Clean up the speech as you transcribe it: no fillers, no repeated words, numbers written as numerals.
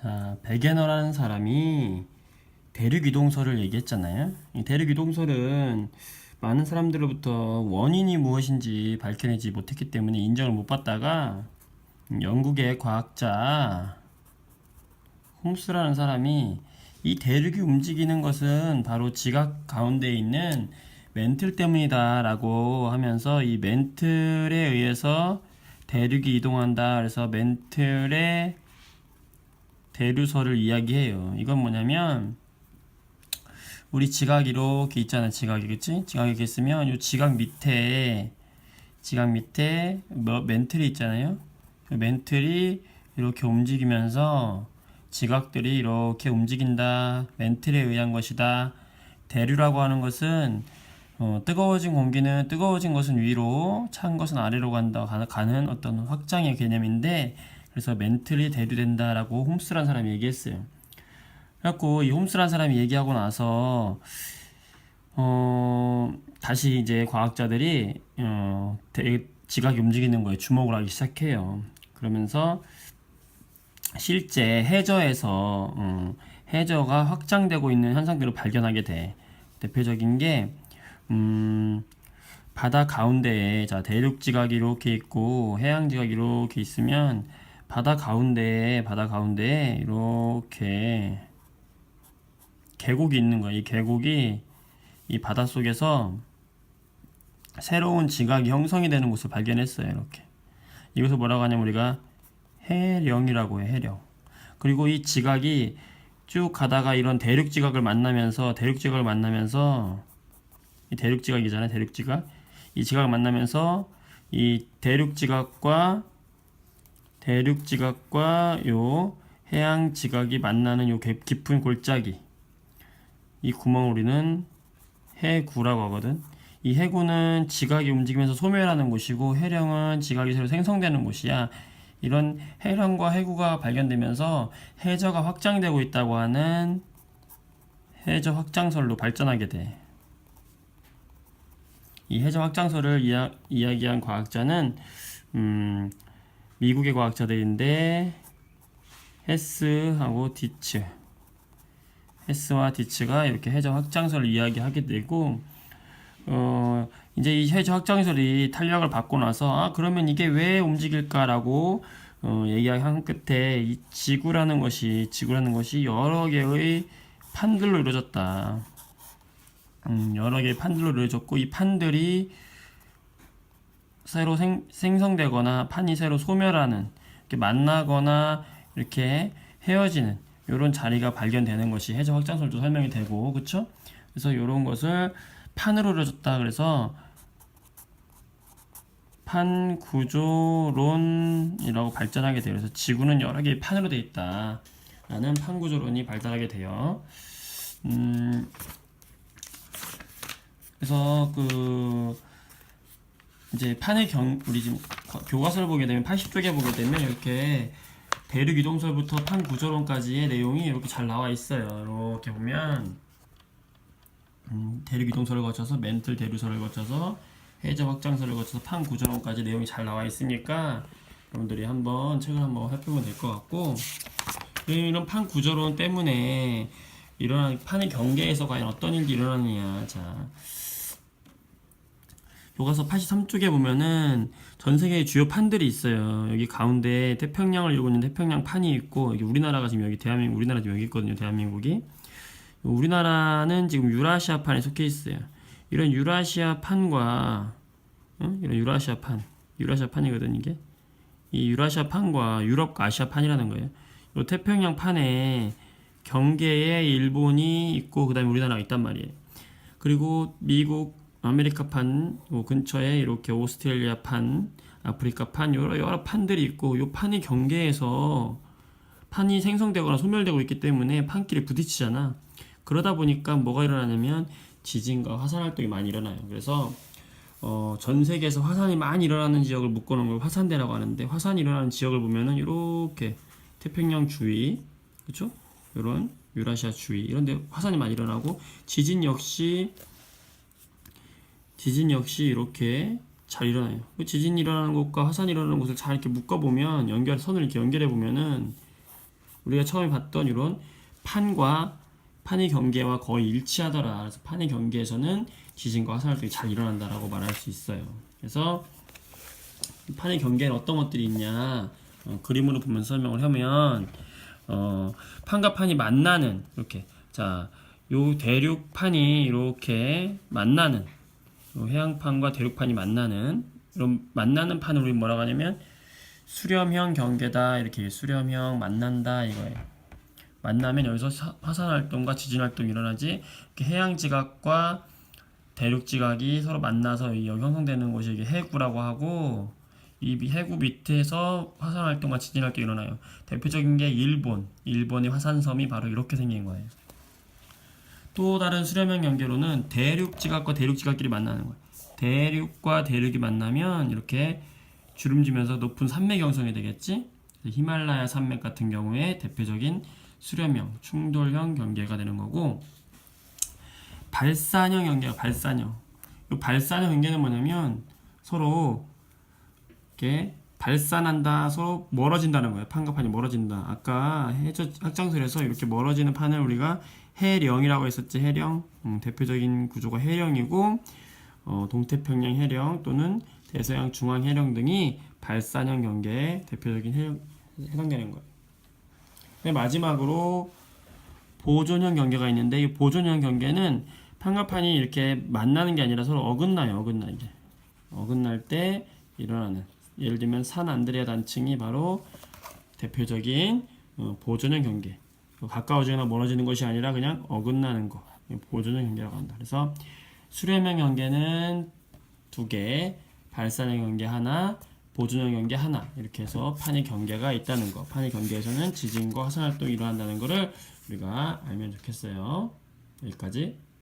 자, 베게너라는 사람이 대륙이동설을 얘기했잖아요. 이 대륙이동설은 많은 사람들로부터 원인이 무엇인지 밝혀내지 못했기 때문에 인정을 못 받다가 영국의 과학자 홈스라는 사람이 이 대륙이 움직이는 것은 바로 지각 가운데 있는 멘틀 때문이다 라고 하면서 이 멘틀에 의해서 대륙이 이동한다. 그래서 멘틀의 대류설을 이야기해요. 이건 뭐냐면 우리 지각 이렇게 있잖아. 지각이, 그치? 지각이 이렇게 있으면 이 지각 밑에 멘틀이 있잖아요. 그 멘틀이 이렇게 움직이면서 지각들이 이렇게 움직인다. 멘틀에 의한 것이다. 대류라고 하는 것은 뜨거워진 공기는 뜨거워진 것은 위로, 찬 것은 아래로 가는 어떤 확장의 개념인데, 그래서 멘틀이 대류된다라고 홈스라는 사람이 얘기했어요. 그래갖고 이 홈스라는 사람이 얘기하고 나서 다시 이제 과학자들이 지각이 움직이는 거에 주목을 하기 시작해요. 그러면서 실제 해저가 확장되고 있는 현상들을 발견하게 돼. 대표적인 게 바다 가운데에, 자, 대륙 지각이 이렇게 있고 해양 지각이 이렇게 있으면 바다 가운데에 이렇게 계곡이 있는 거야. 이 계곡이 이 바다 속에서 새로운 지각이 형성이 되는 곳을 발견했어요. 이렇게. 이것을 뭐라고 하냐면 우리가 해령이라고 해. 해령. 그리고 이 지각이 쭉 가다가 이런 대륙 지각을 만나면서 이 대륙 지각이잖아요. 대륙 지각. 이 지각을 만나면서 이 대륙 지각과 요 해양 지각이 만나는 요 깊은 골짜기, 이 구멍을 우리는 해구라고 하거든. 이 해구는 지각이 움직이면서 소멸하는 곳이고 해령은 지각이 새로 생성되는 곳이야. 이런 해령과 해구가 발견되면서 해저가 확장되고 있다고 하는 해저 확장설로 발전하게 돼. 이 해저 확장설을 이야기한 과학자는 미국의 과학자들인데 헤스와 디츠가 이렇게 해저 확장설을 이야기하게 되고, 이제 이 해저 확장설이 탄력을 받고 나서 그러면 이게 왜 움직일까라고 얘기한 끝에 이 지구라는 것이 여러 개의 판들로 이루어졌다. 여러 개의 판들로 이루어졌고, 이 판들이 새로 생성되거나 판이 새로 소멸하는, 이렇게 만나거나 이렇게 헤어지는 이런 자리가 발견되는 것이 해저 확장설도 설명이 되고, 그쵸? 그래서 이런 것을 판으로 이루어졌다. 그래서 판 구조론이라고 발전하게 돼요. 그래서 지구는 여러 개의 판으로 되어 있다 라는 판 구조론이 발달하게 돼요. 그래서 이제 우리 지금 교과서를 보게 되면 80쪽에 보게 되면 이렇게 대륙 이동설부터 판 구조론까지의 내용이 이렇게 잘 나와 있어요. 이렇게 보면 대륙 이동설을 거쳐서 멘틀 대류설을 거쳐서 해저 확장설을 거쳐서 판 구조론까지 내용이 잘 나와 있으니까 여러분들이 책을 한번 살펴보면 될 것 같고, 이런 판 구조론 때문에 일어나는 판의 경계에서 과연 어떤 일이 일어나느냐. 자, 교과서 83쪽에 보면은 전 세계의 주요 판들이 있어요. 여기 가운데 태평양을 이루고 있는 태평양 판이 있고, 여기 우리나라가 지금 우리나라 지금 여기 있거든요. 대한민국이. 우리나라는 지금 유라시아 판에 속해 있어요. 이런 유라시아 판과 이런 유라시아 판이거든 이게. 이 유라시아 판과 유럽과 아시아 판이라는 거예요. 이 태평양 판에 경계에 일본이 있고 그다음에 우리나라가 있단 말이에요. 그리고 미국, 아메리카 판 근처에 이렇게 오스트레일리아 판, 아프리카 판, 여러 판들이 있고, 이 판이 경계에서 판이 생성되거나 소멸되고 있기 때문에 판끼리 부딪히잖아. 그러다 보니까 뭐가 일어나냐면 지진과 화산 활동이 많이 일어나요. 그래서 전 세계에서 화산이 많이 일어나는 지역을 묶어놓은 걸 화산대라고 하는데, 화산이 일어나는 지역을 보면은 이렇게 태평양 주위, 그렇죠? 이런 유라시아 주위 이런데 화산이 많이 일어나고, 지진 역시 이렇게 잘 일어나요. 그 지진 일어나는 곳과 화산 일어나는 곳을 잘 이렇게 묶어보면 선을 이렇게 연결해 보면은 우리가 처음에 봤던 이런 판의 경계와 거의 일치하더라. 그래서 판의 경계에서는 지진과 화산 활동이 잘 일어난다라고 말할 수 있어요. 그래서 판의 경계에는 어떤 것들이 있냐, 그림으로 보면서 설명을 하면, 판과 판이 만나는, 이렇게, 자, 요 대륙판이 이렇게 만나는, 요 해양판과 대륙판이 만나는, 이런 만나는 판을 우리 뭐라고 하냐면 수렴형 경계다, 이렇게 수렴형 만난다 이거예요. 만나면 여기서 화산 활동과 지진 활동이 일어나지, 이렇게 해양 지각과 대륙 지각이 서로 만나서 여기 형성되는 곳이 이게 해구라고 하고, 이 해구 밑에서 화산 활동과 지진 활동이 일어나요. 대표적인 게 일본의 화산섬이 바로 이렇게 생긴 거예요. 또 다른 수렴형 경계로는 대륙 지각과 대륙 지각끼리 만나는 거예요. 대륙과 대륙이 만나면 이렇게 주름지면서 높은 산맥이 형성이 되겠지. 히말라야 산맥 같은 경우에 대표적인 수렴형, 충돌형 경계가 되는 거고, 발산형 경계가 발산형. 이 발산형 경계는 뭐냐면 서로 이렇게 발산한다, 서로 멀어진다는 거예요. 판과 판이 멀어진다. 아까 학장술에서 이렇게 멀어지는 판을 우리가 해령이라고 했었지. 해령. 대표적인 구조가 해령이고, 동태평양 해령 또는 대서양 중앙 해령 등이 발산형 경계의 대표적인 해당되는 거예요. 마지막으로 보존형 경계가 있는데, 이 보존형 경계는 판과 판이 이렇게 만나는 게 아니라 서로 어긋나요. 어긋날 때 일어나는, 예를 들면 산 안드레아 단층이 바로 대표적인 보존형 경계. 가까워지거나 멀어지는 것이 아니라 그냥 어긋나는 거, 보존형 경계라고 한다. 그래서 수렴형 경계는 2개, 발산형 경계 하나, 보존형 경계 하나, 이렇게 해서 판의 경계가 있다는 거. 판의 경계에서는 지진과 화산 활동이 일어난다는 것을 우리가 알면 좋겠어요. 여기까지.